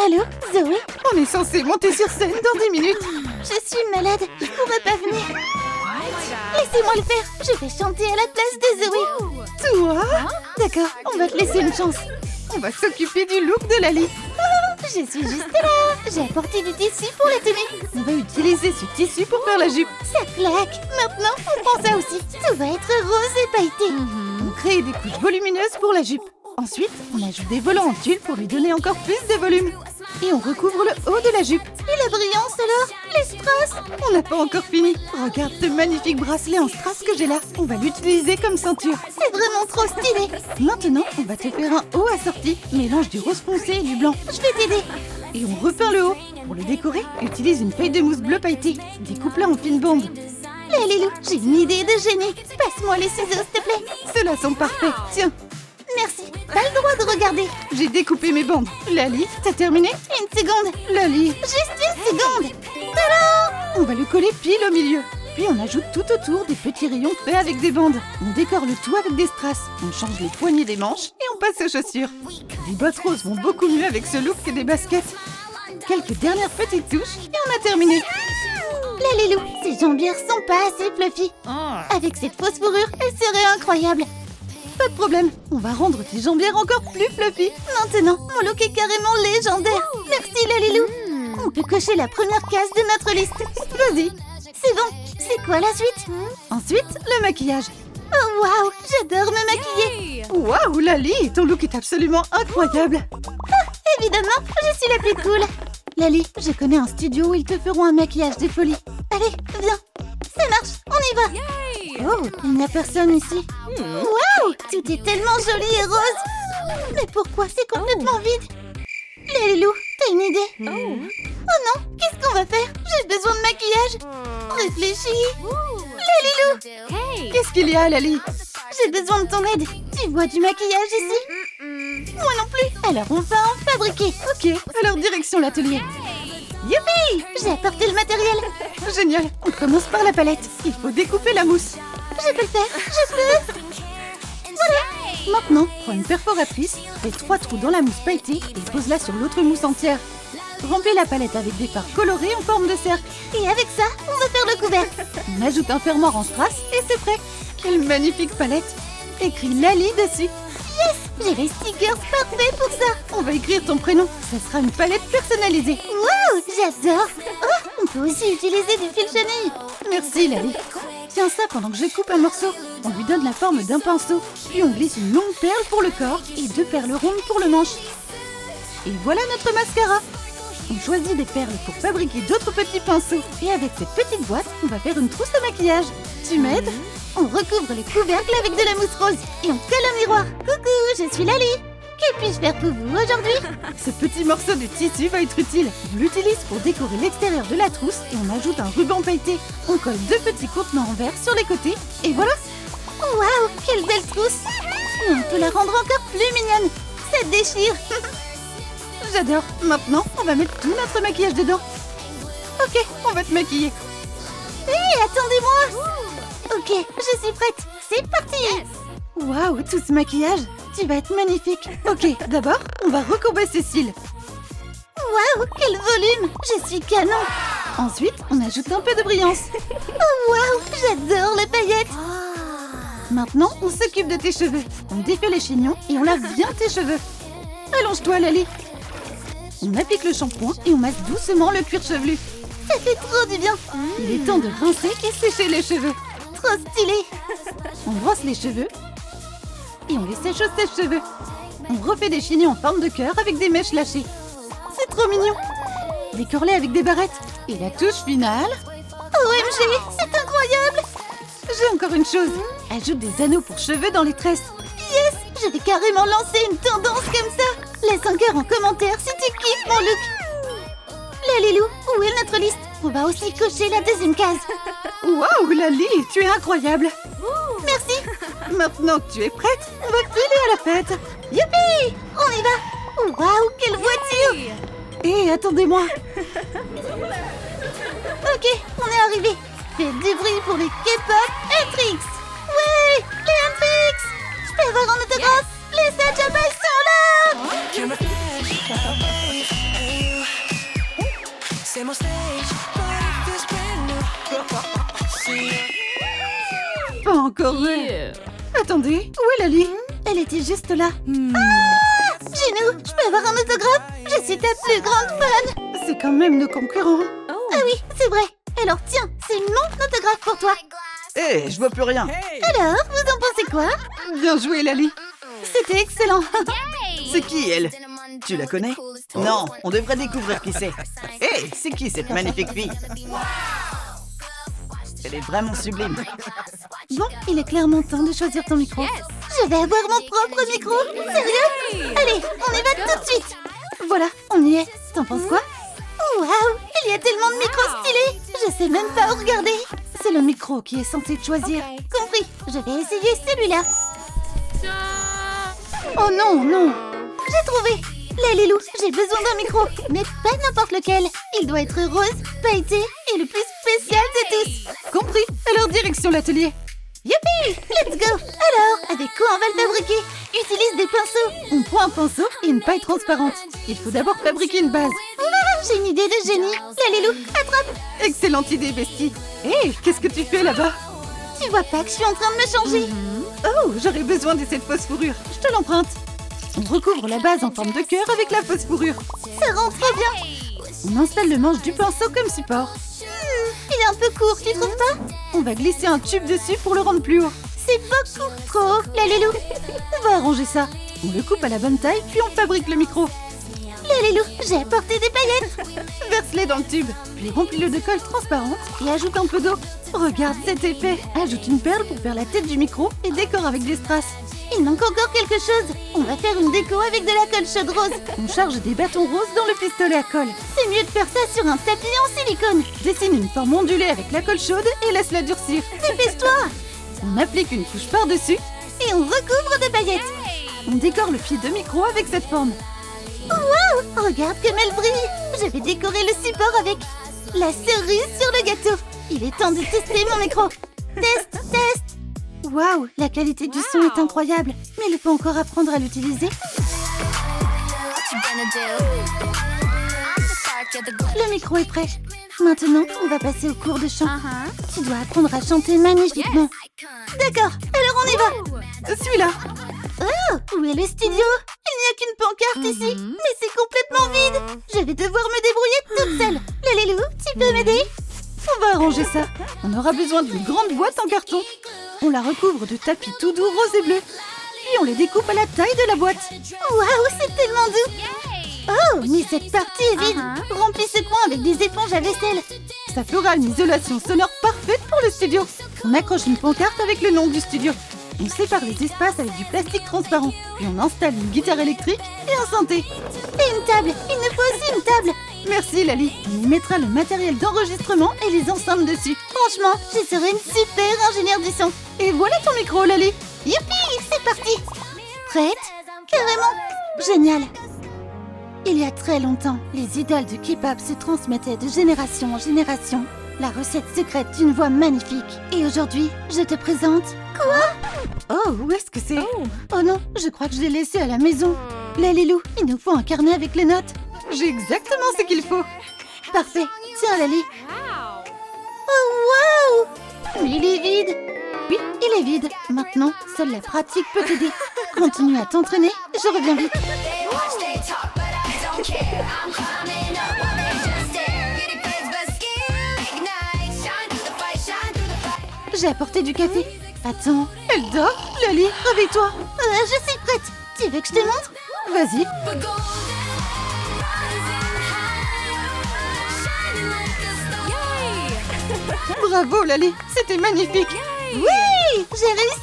Allô, Zoé? On est censé monter sur scène dans 10 minutes. Je suis malade, je pourrais pas venir. Laissez-moi le faire, je vais chanter à la place de Zoé. Toi? D'accord, on va te laisser une chance. On va s'occuper du look de Lali. Je suis juste là. J'ai apporté du tissu pour la tenue. On va utiliser ce tissu pour faire la jupe. Ça claque. Maintenant, on prend ça aussi. Tout va être rose et pailleté. On crée des couches volumineuses pour la jupe. Ensuite, on ajoute des volants en tulle pour lui donner encore plus de volume. Et on recouvre le haut de la jupe. Et la brillance alors? Les strass? On n'a pas encore fini. Regarde ce magnifique bracelet en strass que j'ai là. On va l'utiliser comme ceinture. C'est vraiment trop stylé. Maintenant, on va te faire un haut assorti. Mélange du rose foncé et du blanc. Je vais t'aider. Et on repeint le haut. Pour le décorer, utilise une feuille de mousse bleu pailleté. Découpe-la en fines bandes. Là, Lilou, j'ai une idée de génie. Passe-moi les ciseaux, s'il te plaît. Ceux-là sont parfaits. Tiens. Merci. Pas le droit de regarder. J'ai découpé mes bandes. Lali, t'as terminé? Une seconde. Lali. Juste une seconde. Tadam! On va le coller pile au milieu. Puis on ajoute tout autour des petits rayons faits avec des bandes. On décore le tout avec des strass. On change les poignées des manches et on passe aux chaussures. Des bottes roses vont beaucoup mieux avec ce look que des baskets. Quelques dernières petites touches et on a terminé. Là, Lilou, ces jambières sont pas assez fluffy. Avec cette fausse fourrure, elles seraient incroyables. Pas de problème, on va rendre tes jambières encore plus fluffy. Maintenant, mon look est carrément légendaire. Merci, la Lilou. On peut cocher la première case de notre liste. Vas-y. C'est bon. C'est quoi la suite? Ensuite, le maquillage. Oh waouh, j'adore me maquiller. Waouh, Lali, ton look est absolument incroyable. Évidemment, je suis la plus cool. Lali, je connais un studio où ils te feront un maquillage de folie. Allez, viens. Ça marche, on y va. Oh, il n'y a personne ici. Waouh, tout est tellement joli et rose. Mais pourquoi c'est complètement vide? Lilou, t'as une idée? Oh non, qu'est-ce qu'on va faire? J'ai besoin de maquillage. Réfléchis. Lilou, Qu'est-ce qu'il y a, Lali? j'ai besoin de ton aide. Tu vois du maquillage ici? Moi non plus. Alors on va en fabriquer. Ok, alors direction l'atelier. Youpi! J'ai apporté le matériel. Génial, on commence par la palette. Il faut découper la mousse. Je peux le faire, je peux. Maintenant, prends une perforatrice, fais 3 trous dans la mousse pailletée et pose-la sur l'autre mousse entière. Remplis la palette avec des fards colorés en forme de cercle. Et avec ça, on va faire le couvercle. On ajoute un fermoir en strass et c'est prêt. Quelle magnifique palette! Écris Lali dessus. Yes! J'ai les stickers parfaits pour ça. On va écrire ton prénom. Ça sera une palette personnalisée. Waouh, j'adore. Oh, on peut aussi utiliser du fil chenille. Merci, Lali. Tiens ça pendant que je coupe un morceau. On lui donne la forme d'un pinceau. Puis on glisse une longue perle pour le corps et 2 perles rondes pour le manche. Et voilà notre mascara. On choisit des perles pour fabriquer d'autres petits pinceaux. Et avec cette petite boîte, on va faire une trousse à maquillage. Tu m'aides? On recouvre le couvercle avec de la mousse rose et on colle un miroir. Coucou, je suis Lali. Que puis-je faire pour vous aujourd'hui? Ce petit morceau de tissu va être utile. On l'utilise pour décorer l'extérieur de la trousse et on ajoute un ruban pailleté. On colle 2 petits contenants en verre sur les côtés et voilà. Waouh, quelle belle trousse. Et on peut la rendre encore plus mignonne. Ça déchire. J'adore. Maintenant, on va mettre tout notre maquillage dedans. Ok, on va te maquiller. Hé, attendez-moi. Ok, je suis prête. C'est parti. Waouh, tout ce maquillage. Tu vas être magnifique. Ok, d'abord, on va recourber ses cils. Waouh, quel volume. Je suis canon. Ensuite, on ajoute un peu de brillance. Oh waouh, j'adore les paillettes. Maintenant, on s'occupe de tes cheveux. On défait les chignons et on lave bien tes cheveux. Allonge-toi, Lali. On applique le shampoing et on masse doucement le cuir chevelu. Ça fait trop du bien. Il est temps de rincer et sécher les cheveux. Trop stylé. On brosse les cheveux et on les sèche au sèche-cheveux. On refait des chignons en forme de cœur avec des mèches lâchées. C'est trop mignon. Décore-les avec des barrettes. Et la touche finale... OMG, c'est incroyable. J'ai encore une chose. Ajoute des anneaux pour cheveux dans les tresses. Yes, je vais carrément lancer une tendance comme ça. Laisse un cœur en commentaire si tu kiffes mon look. Là, Lilou, où est notre liste? On va aussi cocher la deuxième case. Waouh, Lali, tu es incroyable. Merci. Maintenant que tu es prête, on va filer à la fête. Youpi, on y va. Waouh, quelle voiture. Hé, attendez-moi. Ok, on est arrivé. Fais du bruit pour les K-pop Hendrix. Ouais, les Hendrix. Je peux avoir un autographe? Les Sacha Boys sont là. encore vrai. Attendez, où est Lali? Elle était juste là. Ginou, je peux avoir un autographe? Je suis ta plus grande fan. C'est quand même nos concurrents. Ah oui, c'est vrai. Alors tiens, c'est mon autographe pour toi. Hé, je vois plus rien. Alors, vous en pensez quoi? Bien joué, Lali. C'était excellent. C'est qui, elle? Tu la connais? Non, on devrait découvrir qui c'est. Hé, c'est qui cette magnifique fille? Elle est vraiment sublime. Bon, il est clairement temps de choisir ton micro. Je vais avoir mon propre micro. Sérieux? Allez, on y va tout de suite. Voilà, on y est. T'en penses quoi? Waouh, il y a tellement de micros stylés. Je sais même pas où regarder. C'est le micro qui est censé te choisir. Compris, je vais essayer celui-là. Oh non, non. J'ai trouvé. Lalilou, j'ai besoin d'un micro, mais pas n'importe lequel. Il doit être rose, pailleté et le plus spécial de tous. Compris. Alors, direction l'atelier. Youpi, let's go. Alors, avec quoi on va le fabriquer? Utilise des pinceaux. On prend un pinceau et une paille transparente. Il faut d'abord fabriquer une base. Ah, j'ai une idée de génie. Lalilou, attrape. Excellente idée, Bestie. Hé, qu'est-ce que tu fais là-bas? Tu vois pas que je suis en train de me changer? Oh, j'aurais besoin de cette fausse fourrure. Je te l'emprunte. On recouvre la base en forme de cœur avec la fausse fourrure. Ça rend trop bien. On installe le manche du pinceau comme support. Il est un peu court, tu trouves pas? On va glisser un tube dessus pour le rendre plus haut. C'est beaucoup trop haut, Lalilou. On va arranger ça. On le coupe à la bonne taille, puis on fabrique le micro. Lalilou, j'ai apporté des paillettes. Verse-les dans le tube, puis remplis-le de colle transparente et ajoute un peu d'eau. Regarde cet effet. Ajoute une perle pour faire la tête du micro et décore avec des strass. Il manque encore quelque chose. On va faire une déco avec de la colle chaude rose. On charge des bâtons roses dans le pistolet à colle. C'est mieux de faire ça sur un tapis en silicone. Dessine une forme ondulée avec la colle chaude et laisse-la durcir. Dépêche-toi. On applique une couche par-dessus Et on recouvre de paillettes. On décore le pied de micro avec cette forme. Waouh, regarde comme elle brille. Je vais décorer le support avec la cerise sur le gâteau. Il est temps de tester mon micro. Test. Waouh, la qualité du son est incroyable. Mais il faut encore apprendre à l'utiliser. Le micro est prêt. Maintenant, on va passer au cours de chant. Tu dois apprendre à chanter magnifiquement. D'accord, alors on y va. Celui-là. Oh, où est le studio? Il n'y a qu'une pancarte ici, mais c'est complètement vide. Je vais devoir me débrouiller toute seule. Lalilou, tu peux m'aider? On va arranger ça. On aura besoin d'une grande boîte en carton. On la recouvre de tapis tout doux rose et bleu. Puis on les découpe à la taille de la boîte. Waouh, c'est tellement doux. Oh, mais cette partie est vide. Remplis ce coin avec des éponges à vaisselle. Ça fera une isolation sonore parfaite pour le studio. On accroche une pancarte avec le nom du studio. On sépare les espaces avec du plastique transparent. Puis on installe une guitare électrique et un synthé. Et une table. Il nous faut aussi une table. Merci Lali. On y mettra le matériel d'enregistrement et les enceintes dessus. Franchement, je serai une super ingénieure du son. Et voilà ton micro Lali. Youpi, c'est parti. Prête? Carrément. Génial. Il y a très longtemps, les idoles du K-pop se transmettaient de génération en génération. La recette secrète d'une voix magnifique. Et aujourd'hui, je te présente... Quoi? Oh, où est-ce que c'est? Oh non, je crois que je l'ai laissé à la maison. Lalilou, il nous faut un carnet avec les notes. J'ai exactement ce qu'il faut. Parfait. Tiens, Lali. Oh, waouh! Mais il est vide. Oui, il est vide. Maintenant, seule la pratique peut t'aider. Continue à t'entraîner, je reviens vite. J'ai apporté du café. Attends, elle dort? Lali, réveille-toi. Je suis prête. Tu veux que je te montre? Vas-y. Bravo Lali, c'était magnifique. Oui, j'ai réussi.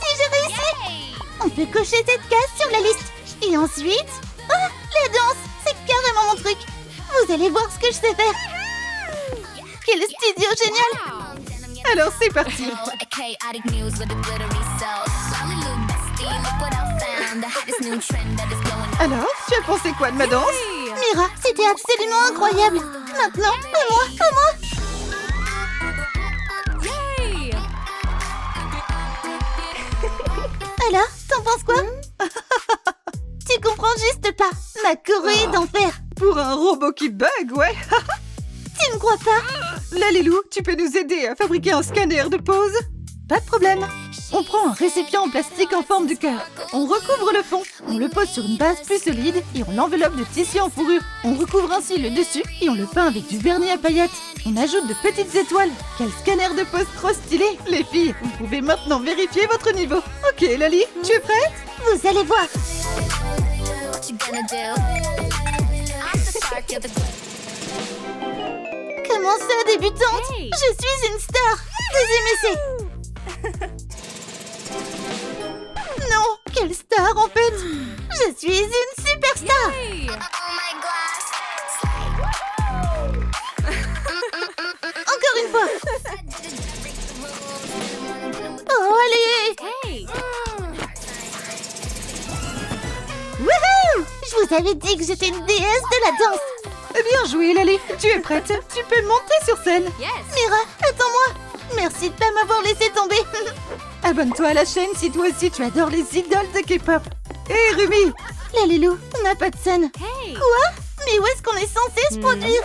On peut cocher cette case sur la liste. Et ensuite... Oh, la danse, c'est carrément mon truc. Vous allez voir ce que je sais faire. Quel studio génial. Alors c'est parti. Alors, tu as pensé quoi de ma danse? Mira, c'était absolument incroyable. Maintenant, à moi. Alors, t'en penses quoi? Tu comprends juste pas. Ma choré est d'enfer. Pour un robot qui bug, ouais. Tu me crois pas? Lalilou, tu peux nous aider à fabriquer un scanner de pause? Pas de problème. On prend un récipient en plastique en forme de cœur. On recouvre le fond. On le pose sur une base plus solide et on l'enveloppe de tissu en fourrure. On recouvre ainsi le dessus et on le peint avec du vernis à paillettes. On ajoute de petites étoiles. Quel scanner de pose trop stylé. Les filles, vous pouvez maintenant vérifier votre niveau. Ok, Lali, tu es prête? Vous allez voir. Comment ça, débutante? Je suis une star. Deuxième essai. Non, quelle star en fait. Je suis une superstar. Encore une fois. Oh, allez. Wouhou! Je vous avais dit que j'étais une déesse de la danse. Bien joué, Lali. Tu es prête? Tu peux monter sur scène. Mira, attends-moi. Merci de pas m'avoir laissé tomber. Abonne-toi à la chaîne si toi aussi tu adores les idoles de K-pop. Hé, Rumi! La Lilou, on n'a pas de scène. Quoi? Mais où est-ce qu'on est censé se produire?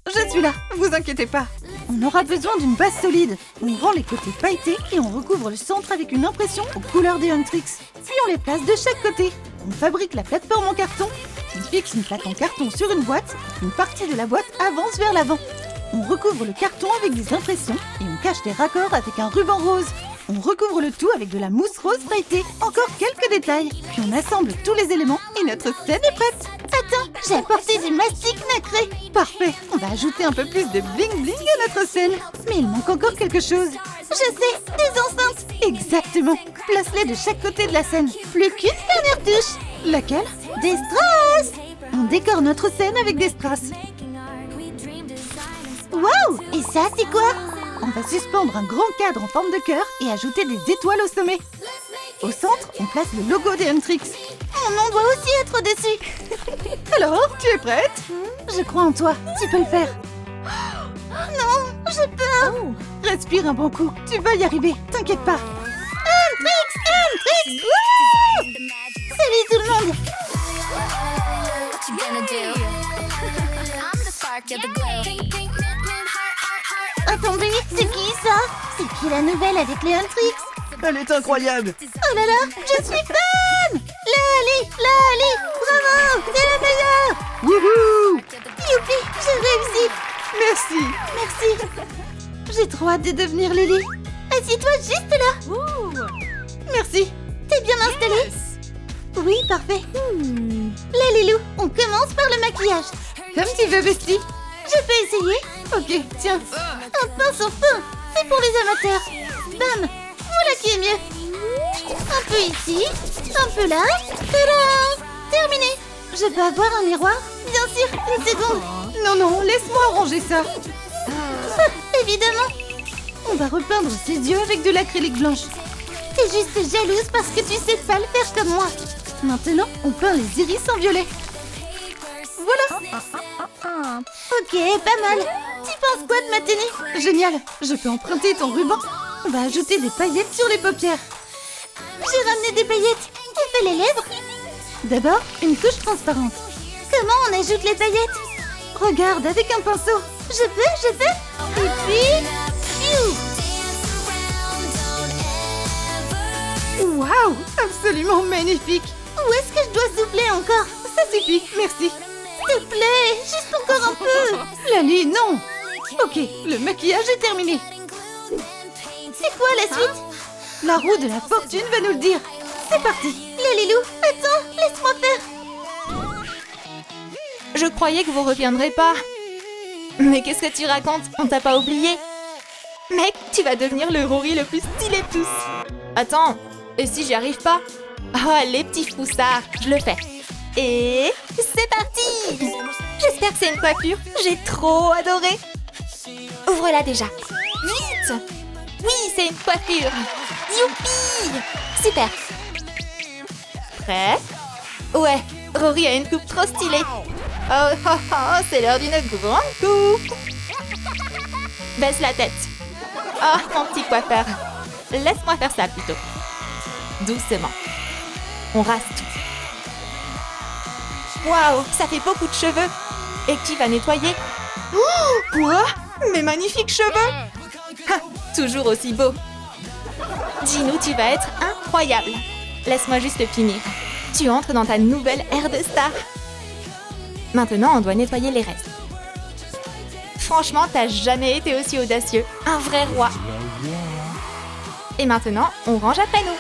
Je suis là, vous inquiétez pas. On aura besoin d'une base solide. On rend les côtés pailletés et on recouvre le centre avec une impression aux couleurs des Huntrix. Puis on les place de chaque côté. On fabrique la plateforme en carton. On fixe une plaque en carton sur une boîte. Une partie de la boîte avance vers l'avant. On recouvre le carton avec des impressions et on cache les raccords avec un ruban rose. On recouvre le tout avec de la mousse rose pailletée. Encore quelques détails. Puis on assemble tous les éléments et notre scène est prête. Attends, j'ai apporté du mastic nacré. Parfait. On va ajouter un peu plus de bling bling à notre scène. Mais il manque encore quelque chose. Je sais, des enceintes. Exactement. Place-les de chaque côté de la scène. Plus qu'une dernière touche. Laquelle? Des strass. On décore notre scène avec des strass. Waouh! Et ça, c'est quoi? On va suspendre un grand cadre en forme de cœur et ajouter des étoiles au sommet. Au centre, on place le logo des Huntrix. Mon nom doit aussi être dessus. Alors, tu es prête? Je crois en toi, tu peux le faire. Non, j'ai peur. Respire un bon coup, tu vas y arriver, t'inquiète pas. Huntrix! Wouh! Salut tout le monde. Attendez, c'est qui ça? C'est qui la nouvelle avec les Huntrix? Elle est incroyable. Oh là là, je suis fan! Lali, bravo, c'est la meilleure! Wouhou! Youpi, j'ai réussi! Merci. Merci! J'ai trop hâte de devenir Lily. Assieds-toi juste là! Merci. T'es bien installée? Oui, parfait. La Lilou, on commence par le maquillage. Comme tu veux, Bestie. Je peux essayer? Ok, tiens. Un pinceau fin, c'est pour les amateurs. Bam! Voilà qui est mieux. Un peu ici, un peu là. Tadam! Terminé. Je peux avoir un miroir? Bien sûr, une seconde. Non, laisse-moi arranger ça. Évidemment. On va repeindre ses yeux avec de l'acrylique blanche. T'es juste jalouse parce que tu sais pas le faire comme moi. Maintenant, on peint les iris en violet. Voilà. Ok, pas mal. Tu penses quoi de ma tenue? Génial. Je peux emprunter ton ruban. On va ajouter des paillettes sur les paupières. J'ai ramené des paillettes. On fait les lèvres? D'abord, une couche transparente. Comment on ajoute les paillettes? Regarde, avec un pinceau. Je peux? Et puis... Pfiou! Waouh, absolument magnifique. Où est-ce que je dois souffler encore? Ça suffit, merci. S'il te plaît, juste encore un peu. Lali, non. Ok, le maquillage est terminé. C'est quoi la suite? La roue de la fortune va nous le dire. C'est parti. La Lilou, attends, laisse-moi faire. Je croyais que vous reviendrez pas. Mais qu'est-ce que tu racontes? On t'a pas oublié? Mec, tu vas devenir le Rory le plus stylé de tous. Attends, et si j'y arrive pas? Oh, les petits foussards, je le fais. Et c'est parti! J'espère que c'est une coiffure. J'ai trop adoré. Ouvre-la déjà. Vite! Oui, c'est une coiffure. Youpi! Super. Prêt? Ouais, Rory a une coupe trop stylée. Oh, c'est l'heure d'une grande coupe. Baisse la tête. Oh, mon petit coiffeur. Laisse-moi faire ça plutôt. Doucement. On rase tout. Waouh, ça fait beaucoup de cheveux. Et qui va nettoyer? Oh, quoi? Mes magnifiques cheveux. Ha, toujours aussi beaux. Dis-nous, tu vas être incroyable. Laisse-moi juste finir. Tu entres dans ta nouvelle ère de star. Maintenant, on doit nettoyer les restes. Franchement, t'as jamais été aussi audacieux. Un vrai roi. Et maintenant, on range après nous.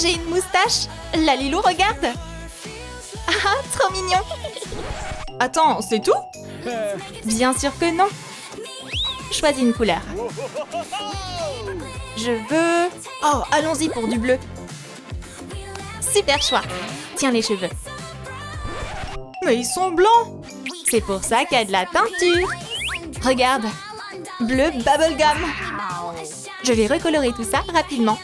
J'ai une moustache. Lalilou, regarde. Ah, trop mignon. Attends, c'est tout? Bien sûr que non. Choisis une couleur. Je veux... Oh, allons-y pour du bleu. Super choix. Tiens les cheveux. Mais ils sont blancs. C'est pour ça qu'il y a de la teinture. Regarde. Bleu bubblegum. Je vais recolorer tout ça rapidement.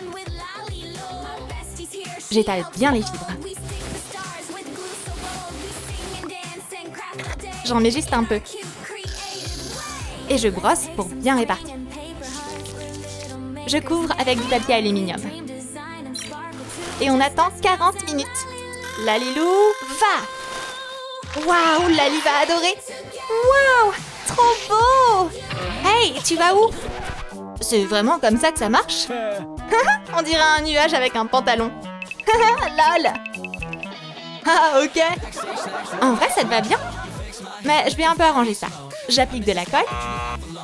J'étale bien les fibres. J'en mets juste un peu. Et je brosse pour bien répartir. Je couvre avec du papier aluminium. Et on attend 40 minutes. Lalilou, va! Waouh, Lali va adorer! Waouh, trop beau! Hey, tu vas où? C'est vraiment comme ça que ça marche? On dirait un nuage avec un pantalon. Lol! Ah, ok. En vrai, ça te va bien. Mais je vais un peu arranger ça. J'applique de la colle.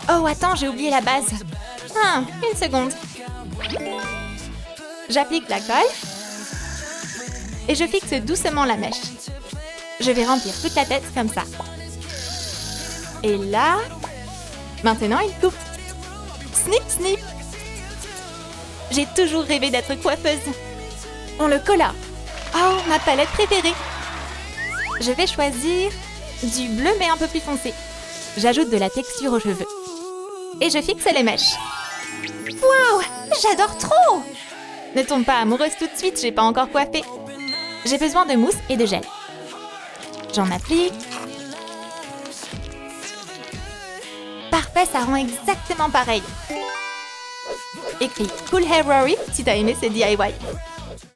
Oh, attends, j'ai oublié la base. Ah, une seconde. J'applique la colle. Et je fixe doucement la mèche. Je vais remplir toute la tête comme ça. Et là... Maintenant, il coupe. Snip, snip. J'ai toujours rêvé d'être coiffeuse. On le colla. Oh, ma palette préférée. Je vais choisir du bleu mais un peu plus foncé. J'ajoute de la texture aux cheveux. Et je fixe les mèches. Waouh, j'adore trop! Ne tombe pas amoureuse tout de suite, j'ai pas encore coiffé. J'ai besoin de mousse et de gel. J'en applique. Parfait, ça rend exactement pareil. Écris Cool Hair Rory si t'as aimé ces DIY.